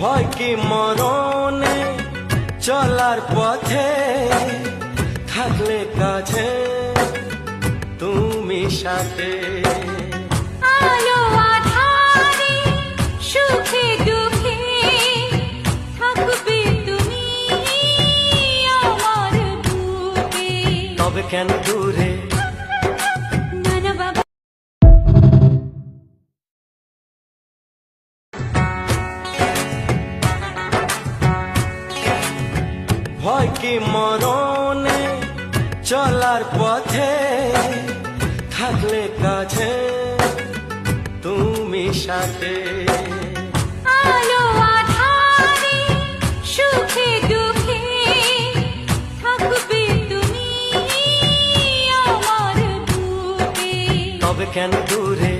ভয় কি মরণে চলার পথে থাকলে কাছে তুমি সাথে আলো আঁধারে সুখে দুঃখে থাকবে তুমি আমার বুকে। তবে কেন দূরে না না বাবা, ভয় কি মরণে চলার পথে থাকলে কাছে তুমি সাথে আলো আঁধারে সুখে দুঃখে থাকবে তুমি আমার বুকে। তবে কেন দূরে